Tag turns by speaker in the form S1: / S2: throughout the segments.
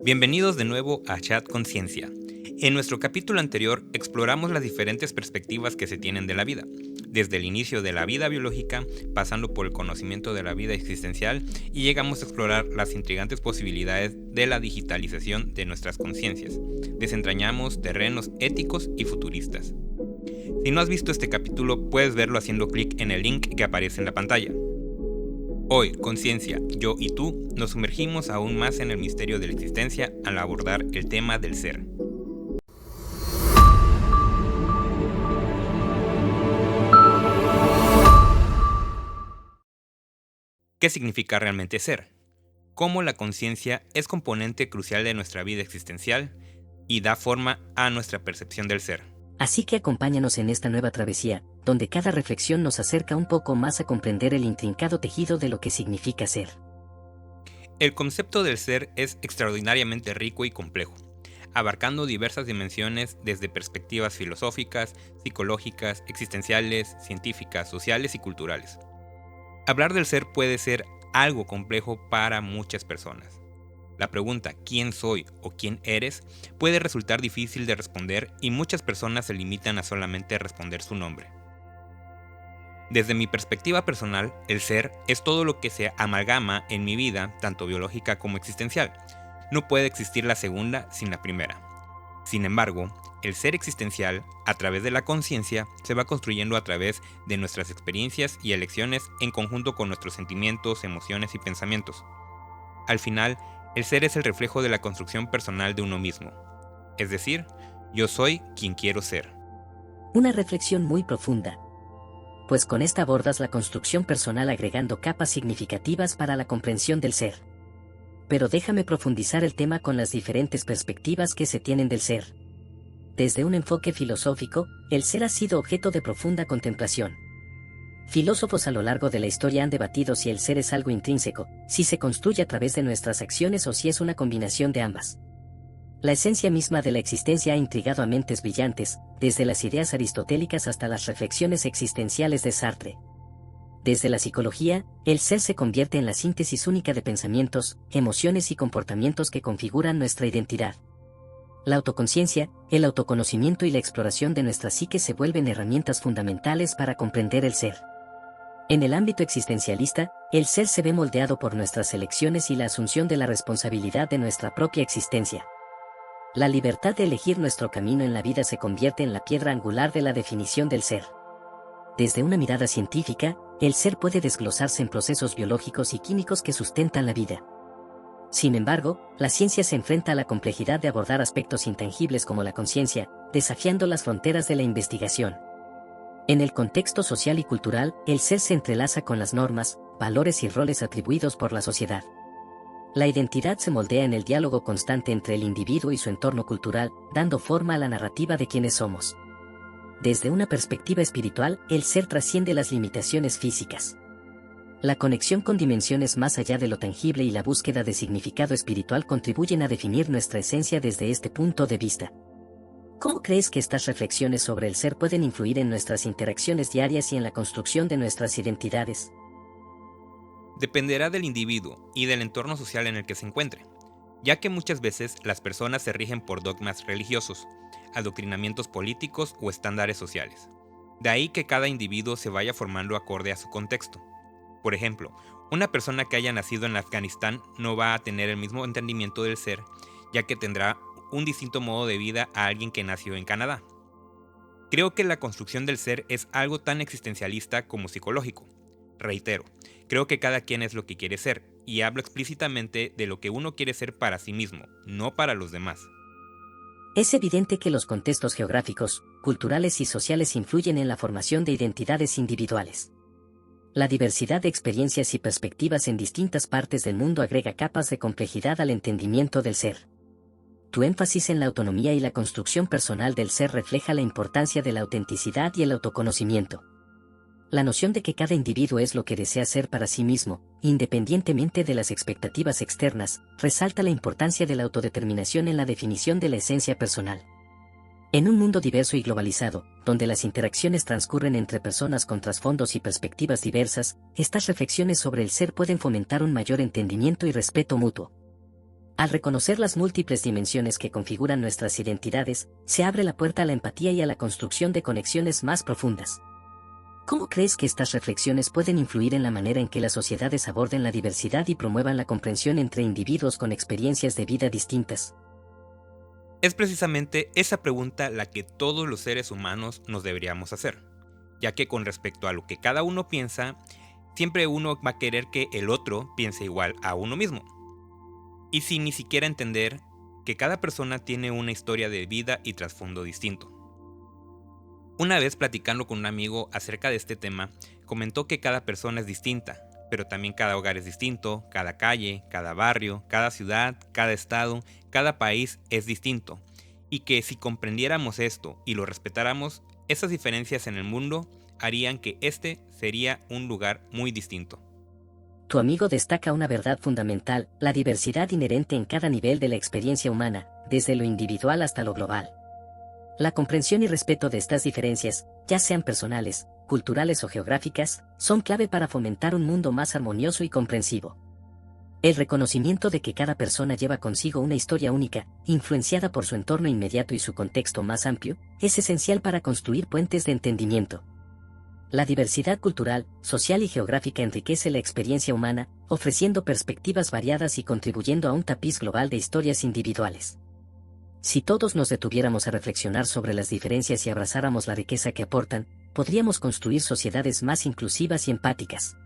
S1: Bienvenidos de nuevo a Chat Conciencia. En nuestro capítulo anterior exploramos las diferentes perspectivas que se tienen de la vida, desde el inicio de la vida biológica, pasando por el conocimiento de la vida existencial y llegamos a explorar las intrigantes posibilidades de la digitalización de nuestras conciencias. Desentrañamos terrenos éticos y futuristas. Si no has visto este capítulo, puedes verlo haciendo clic en el link que aparece en la pantalla. Hoy, Conciencia, yo y tú, nos sumergimos aún más en el misterio de la existencia al abordar el tema del ser. ¿Qué significa realmente ser? ¿Cómo la conciencia es componente crucial de nuestra vida existencial y da forma a nuestra percepción del ser?
S2: Así que acompáñanos en esta nueva travesía, donde cada reflexión nos acerca un poco más a comprender el intrincado tejido de lo que significa ser.
S1: El concepto del ser es extraordinariamente rico y complejo, abarcando diversas dimensiones desde perspectivas filosóficas, psicológicas, existenciales, científicas, sociales y culturales. Hablar del ser puede ser algo complejo para muchas personas. La pregunta ¿quién soy o quién eres? Puede resultar difícil de responder y muchas personas se limitan a solamente responder su nombre. Desde mi perspectiva personal, el ser es todo lo que se amalgama en mi vida, tanto biológica como existencial. No puede existir la segunda sin la primera. Sin embargo, el ser existencial, a través de la conciencia, se va construyendo a través de nuestras experiencias y elecciones en conjunto con nuestros sentimientos, emociones y pensamientos. Al final, el ser es el reflejo de la construcción personal de uno mismo. Es decir, yo soy quien quiero ser.
S2: Una reflexión muy profunda. Pues con esta abordas la construcción personal agregando capas significativas para la comprensión del ser. Pero déjame profundizar el tema con las diferentes perspectivas que se tienen del ser. Desde un enfoque filosófico, el ser ha sido objeto de profunda contemplación. Filósofos a lo largo de la historia han debatido si el ser es algo intrínseco, si se construye a través de nuestras acciones o si es una combinación de ambas. La esencia misma de la existencia ha intrigado a mentes brillantes, desde las ideas aristotélicas hasta las reflexiones existenciales de Sartre. Desde la psicología, el ser se convierte en la síntesis única de pensamientos, emociones y comportamientos que configuran nuestra identidad. La autoconciencia, el autoconocimiento y la exploración de nuestra psique se vuelven herramientas fundamentales para comprender el ser. En el ámbito existencialista, el ser se ve moldeado por nuestras elecciones y la asunción de la responsabilidad de nuestra propia existencia. La libertad de elegir nuestro camino en la vida se convierte en la piedra angular de la definición del ser. Desde una mirada científica, el ser puede desglosarse en procesos biológicos y químicos que sustentan la vida. Sin embargo, la ciencia se enfrenta a la complejidad de abordar aspectos intangibles como la conciencia, desafiando las fronteras de la investigación. En el contexto social y cultural, el ser se entrelaza con las normas, valores y roles atribuidos por la sociedad. La identidad se moldea en el diálogo constante entre el individuo y su entorno cultural, dando forma a la narrativa de quienes somos. Desde una perspectiva espiritual, el ser trasciende las limitaciones físicas. La conexión con dimensiones más allá de lo tangible y la búsqueda de significado espiritual contribuyen a definir nuestra esencia desde este punto de vista. ¿Cómo crees que estas reflexiones sobre el ser pueden influir en nuestras interacciones diarias y en la construcción de nuestras identidades?
S1: Dependerá del individuo y del entorno social en el que se encuentre, ya que muchas veces las personas se rigen por dogmas religiosos, adoctrinamientos políticos o estándares sociales. De ahí que cada individuo se vaya formando acorde a su contexto. Por ejemplo, una persona que haya nacido en Afganistán no va a tener el mismo entendimiento del ser, ya que tendrá un distinto modo de vida a alguien que nació en Canadá. Creo que la construcción del ser es algo tan existencialista como psicológico. Reitero, creo que cada quien es lo que quiere ser, y hablo explícitamente de lo que uno quiere ser para sí mismo, no para los demás.
S2: Es evidente que los contextos geográficos, culturales y sociales influyen en la formación de identidades individuales. La diversidad de experiencias y perspectivas en distintas partes del mundo agrega capas de complejidad al entendimiento del ser. Tu énfasis en la autonomía y la construcción personal del ser refleja la importancia de la autenticidad y el autoconocimiento. La noción de que cada individuo es lo que desea ser para sí mismo, independientemente de las expectativas externas, resalta la importancia de la autodeterminación en la definición de la esencia personal. En un mundo diverso y globalizado, donde las interacciones transcurren entre personas con trasfondos y perspectivas diversas, estas reflexiones sobre el ser pueden fomentar un mayor entendimiento y respeto mutuo. Al reconocer las múltiples dimensiones que configuran nuestras identidades, se abre la puerta a la empatía y a la construcción de conexiones más profundas. ¿Cómo crees que estas reflexiones pueden influir en la manera en que las sociedades aborden la diversidad y promuevan la comprensión entre individuos con experiencias de vida distintas?
S1: Es precisamente esa pregunta la que todos los seres humanos nos deberíamos hacer, ya que con respecto a lo que cada uno piensa, siempre uno va a querer que el otro piense igual a uno mismo. Y sin ni siquiera entender que cada persona tiene una historia de vida y trasfondo distinto. Una vez platicando con un amigo acerca de este tema, comentó que cada persona es distinta, pero también cada hogar es distinto, cada calle, cada barrio, cada ciudad, cada estado, cada país es distinto, y que si comprendiéramos esto y lo respetáramos, esas diferencias en el mundo harían que este sería un lugar muy distinto.
S2: Tu amigo destaca una verdad fundamental, la diversidad inherente en cada nivel de la experiencia humana, desde lo individual hasta lo global. La comprensión y respeto de estas diferencias, ya sean personales, culturales o geográficas, son clave para fomentar un mundo más armonioso y comprensivo. El reconocimiento de que cada persona lleva consigo una historia única, influenciada por su entorno inmediato y su contexto más amplio, es esencial para construir puentes de entendimiento. La diversidad cultural, social y geográfica enriquece la experiencia humana, ofreciendo perspectivas variadas y contribuyendo a un tapiz global de historias individuales. Si todos nos detuviéramos a reflexionar sobre las diferencias y abrazáramos la riqueza que aportan, podríamos construir sociedades más inclusivas y empáticas.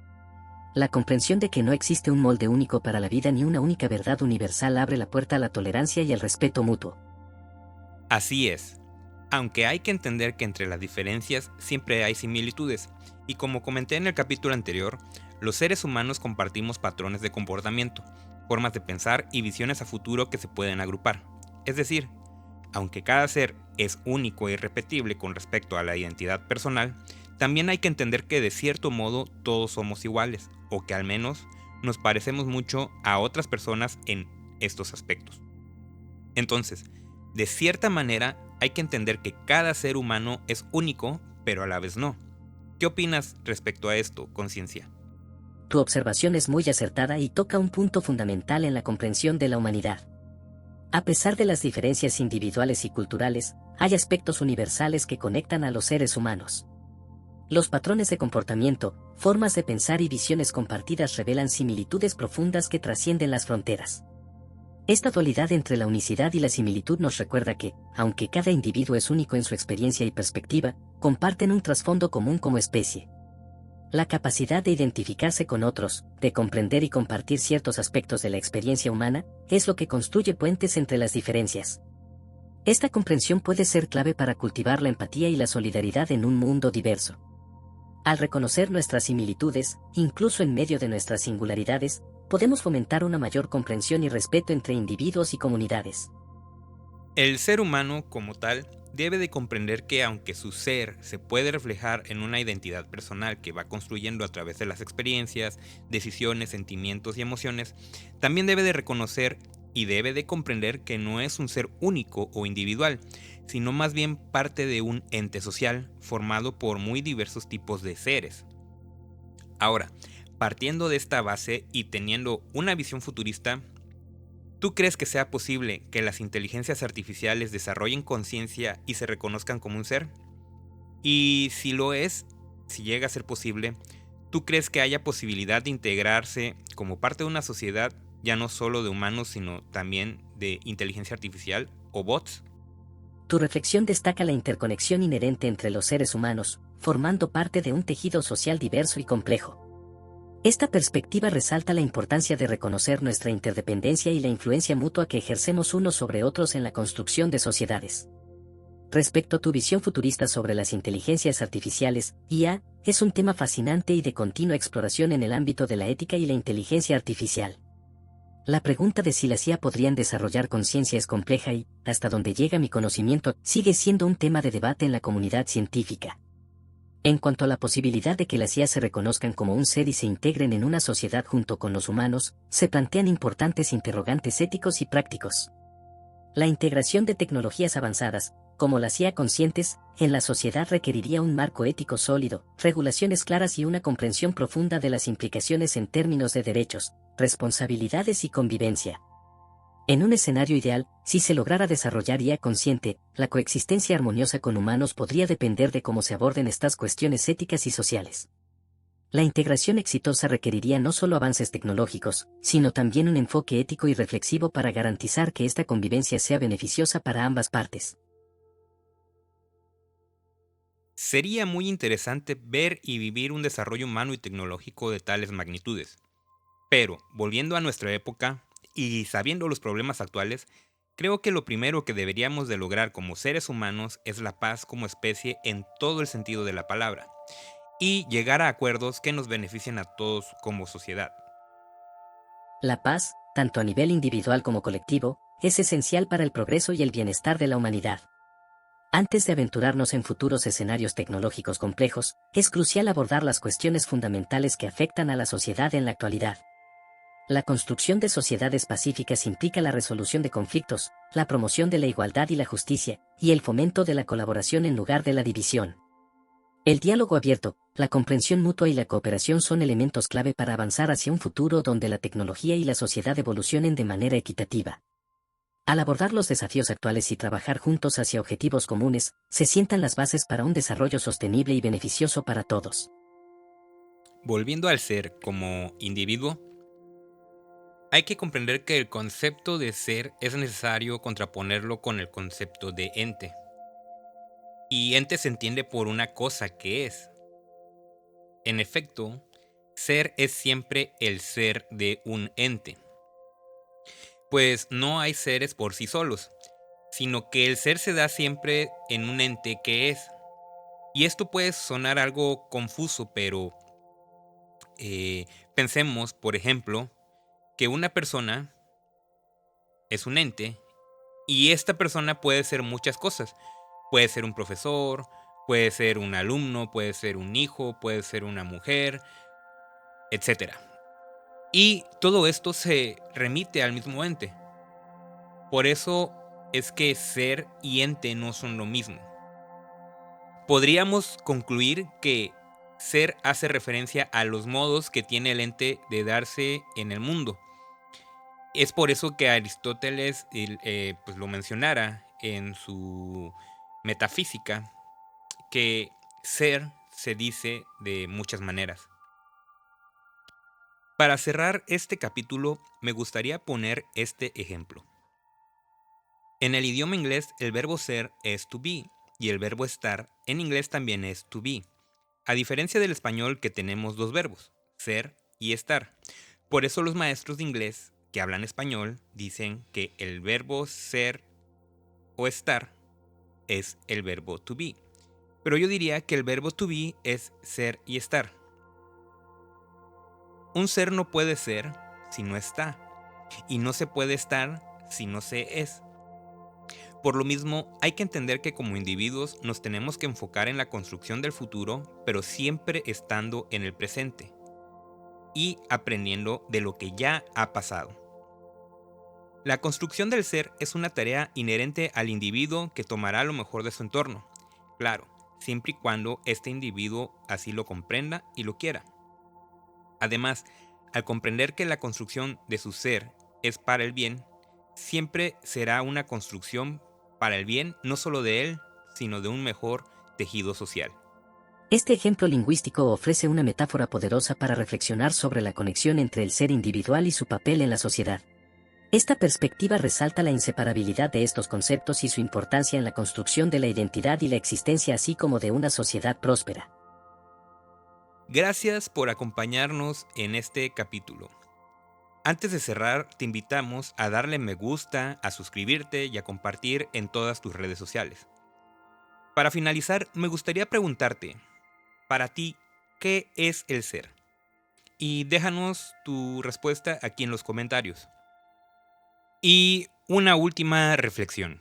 S2: La comprensión de que no existe un molde único para la vida ni una única verdad universal abre la puerta a la tolerancia y al respeto mutuo.
S1: Así es. Aunque hay que entender que entre las diferencias siempre hay similitudes, y como comenté en el capítulo anterior, los seres humanos compartimos patrones de comportamiento, formas de pensar y visiones a futuro que se pueden agrupar. Es decir, aunque cada ser es único e irrepetible con respecto a la identidad personal, también hay que entender que de cierto modo todos somos iguales, o que al menos nos parecemos mucho a otras personas en estos aspectos. Entonces, de cierta manera, hay que entender que cada ser humano es único, pero a la vez no. ¿Qué opinas respecto a esto, conciencia?
S2: Tu observación es muy acertada y toca un punto fundamental en la comprensión de la humanidad. A pesar de las diferencias individuales y culturales, hay aspectos universales que conectan a los seres humanos. Los patrones de comportamiento, formas de pensar y visiones compartidas revelan similitudes profundas que trascienden las fronteras. Esta dualidad entre la unicidad y la similitud nos recuerda que, aunque cada individuo es único en su experiencia y perspectiva, comparten un trasfondo común como especie. La capacidad de identificarse con otros, de comprender y compartir ciertos aspectos de la experiencia humana, es lo que construye puentes entre las diferencias. Esta comprensión puede ser clave para cultivar la empatía y la solidaridad en un mundo diverso. Al reconocer nuestras similitudes, incluso en medio de nuestras singularidades, podemos fomentar una mayor comprensión y respeto entre individuos y comunidades.
S1: El ser humano, como tal, debe de comprender que aunque su ser se puede reflejar en una identidad personal que va construyendo a través de las experiencias, decisiones, sentimientos y emociones, también debe de reconocer y debe de comprender que no es un ser único o individual, sino más bien parte de un ente social formado por muy diversos tipos de seres. Ahora, partiendo de esta base y teniendo una visión futurista, ¿tú crees que sea posible que las inteligencias artificiales desarrollen conciencia y se reconozcan como un ser? Y si lo es, si llega a ser posible, ¿tú crees que haya posibilidad de integrarse como parte de una sociedad, ya no solo de humanos, sino también de inteligencia artificial o bots?
S2: Tu reflexión destaca la interconexión inherente entre los seres humanos, formando parte de un tejido social diverso y complejo. Esta perspectiva resalta la importancia de reconocer nuestra interdependencia y la influencia mutua que ejercemos unos sobre otros en la construcción de sociedades. Respecto a tu visión futurista sobre las inteligencias artificiales, IA, es un tema fascinante y de continua exploración en el ámbito de la ética y la inteligencia artificial. La pregunta de si las IA podrían desarrollar conciencia es compleja y, hasta donde llega mi conocimiento, sigue siendo un tema de debate en la comunidad científica. En cuanto a la posibilidad de que las IA se reconozcan como un ser y se integren en una sociedad junto con los humanos, se plantean importantes interrogantes éticos y prácticos. La integración de tecnologías avanzadas, como las IA conscientes, en la sociedad requeriría un marco ético sólido, regulaciones claras y una comprensión profunda de las implicaciones en términos de derechos, responsabilidades y convivencia. En un escenario ideal, si se lograra desarrollar IA consciente, la coexistencia armoniosa con humanos podría depender de cómo se aborden estas cuestiones éticas y sociales. La integración exitosa requeriría no solo avances tecnológicos, sino también un enfoque ético y reflexivo para garantizar que esta convivencia sea beneficiosa para ambas partes.
S1: Sería muy interesante ver y vivir un desarrollo humano y tecnológico de tales magnitudes. Pero, volviendo a nuestra época y sabiendo los problemas actuales, creo que lo primero que deberíamos de lograr como seres humanos es la paz como especie en todo el sentido de la palabra, y llegar a acuerdos que nos beneficien a todos como sociedad.
S2: La paz, tanto a nivel individual como colectivo, es esencial para el progreso y el bienestar de la humanidad. Antes de aventurarnos en futuros escenarios tecnológicos complejos, es crucial abordar las cuestiones fundamentales que afectan a la sociedad en la actualidad. La construcción de sociedades pacíficas implica la resolución de conflictos, la promoción de la igualdad y la justicia, y el fomento de la colaboración en lugar de la división. El diálogo abierto, la comprensión mutua y la cooperación son elementos clave para avanzar hacia un futuro donde la tecnología y la sociedad evolucionen de manera equitativa. Al abordar los desafíos actuales y trabajar juntos hacia objetivos comunes, se sientan las bases para un desarrollo sostenible y beneficioso para todos.
S1: Volviendo al ser como individuo, hay que comprender que el concepto de ser es necesario contraponerlo con el concepto de ente. Y ente se entiende por una cosa que es. En efecto, ser es siempre el ser de un ente, pues no hay seres por sí solos, sino que el ser se da siempre en un ente que es. Y esto puede sonar algo confuso, pero pensemos, por ejemplo, que una persona es un ente y esta persona puede ser muchas cosas. Puede ser un profesor, puede ser un alumno, puede ser un hijo, puede ser una mujer, etcétera. Y todo esto se remite al mismo ente. Por eso es que ser y ente no son lo mismo. Podríamos concluir que ser hace referencia a los modos que tiene el ente de darse en el mundo. Es por eso que Aristóteles pues lo mencionara en su Metafísica, que ser se dice de muchas maneras. Para cerrar este capítulo, me gustaría poner este ejemplo. En el idioma inglés, el verbo ser es to be, y el verbo estar en inglés también es to be, a diferencia del español que tenemos dos verbos, ser y estar. Por eso los maestros de inglés que hablan español dicen que el verbo ser o estar es el verbo to be. Pero yo diría que el verbo to be es ser y estar. Un ser no puede ser si no está, y no se puede estar si no se es. Por lo mismo, hay que entender que como individuos nos tenemos que enfocar en la construcción del futuro, pero siempre estando en el presente y aprendiendo de lo que ya ha pasado. La construcción del ser es una tarea inherente al individuo que tomará lo mejor de su entorno, claro, siempre y cuando este individuo así lo comprenda y lo quiera. Además, al comprender que la construcción de su ser es para el bien, siempre será una construcción para el bien no solo de él, sino de un mejor tejido social.
S2: Este ejemplo lingüístico ofrece una metáfora poderosa para reflexionar sobre la conexión entre el ser individual y su papel en la sociedad. Esta perspectiva resalta la inseparabilidad de estos conceptos y su importancia en la construcción de la identidad y la existencia así como de una sociedad próspera.
S1: Gracias por acompañarnos en este capítulo. Antes de cerrar, te invitamos a darle me gusta, a suscribirte y a compartir en todas tus redes sociales. Para finalizar, me gustaría preguntarte, para ti, ¿qué es el ser? Y déjanos tu respuesta aquí en los comentarios. Y una última reflexión.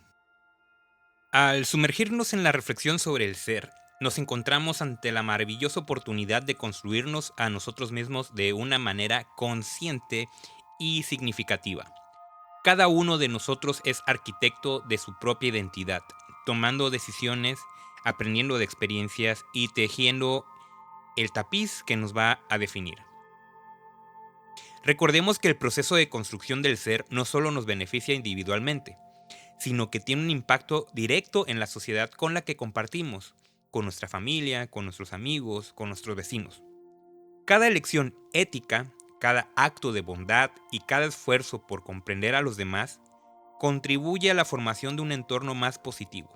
S1: Al sumergirnos en la reflexión sobre el ser, nos encontramos ante la maravillosa oportunidad de construirnos a nosotros mismos de una manera consciente y significativa. Cada uno de nosotros es arquitecto de su propia identidad, tomando decisiones, aprendiendo de experiencias y tejiendo el tapiz que nos va a definir. Recordemos que el proceso de construcción del ser no solo nos beneficia individualmente, sino que tiene un impacto directo en la sociedad con la que compartimos, con nuestra familia, con nuestros amigos, con nuestros vecinos. Cada elección ética, cada acto de bondad y cada esfuerzo por comprender a los demás contribuye a la formación de un entorno más positivo.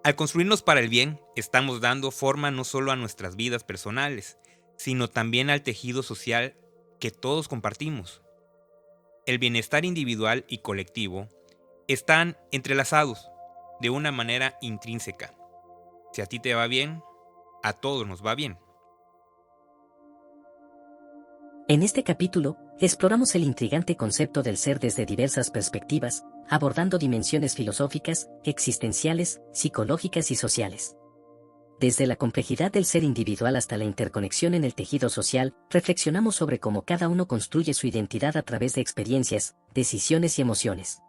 S1: Al construirnos para el bien, estamos dando forma no solo a nuestras vidas personales, sino también al tejido social que todos compartimos. El bienestar individual y colectivo están entrelazados de una manera intrínseca. Si a ti te va bien, a todos nos va bien.
S2: En este capítulo, exploramos el intrigante concepto del ser desde diversas perspectivas, abordando dimensiones filosóficas, existenciales, psicológicas y sociales. Desde la complejidad del ser individual hasta la interconexión en el tejido social, reflexionamos sobre cómo cada uno construye su identidad a través de experiencias, decisiones y emociones.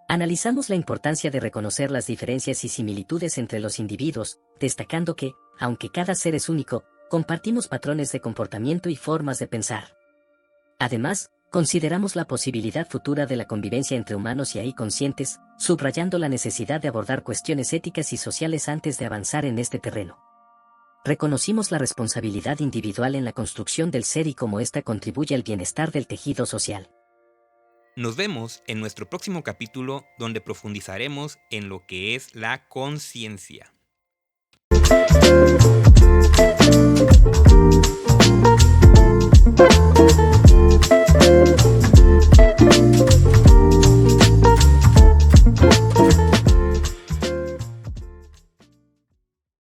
S2: Analizamos la importancia de reconocer las diferencias y similitudes entre los individuos, destacando que, aunque cada ser es único, compartimos patrones de comportamiento y formas de pensar. Además, consideramos la posibilidad futura de la convivencia entre humanos y AI conscientes, subrayando la necesidad de abordar cuestiones éticas y sociales antes de avanzar en este terreno. Reconocimos la responsabilidad individual en la construcción del ser y cómo ésta contribuye al bienestar del tejido social.
S1: Nos vemos en nuestro próximo capítulo, donde profundizaremos en lo que es la conciencia.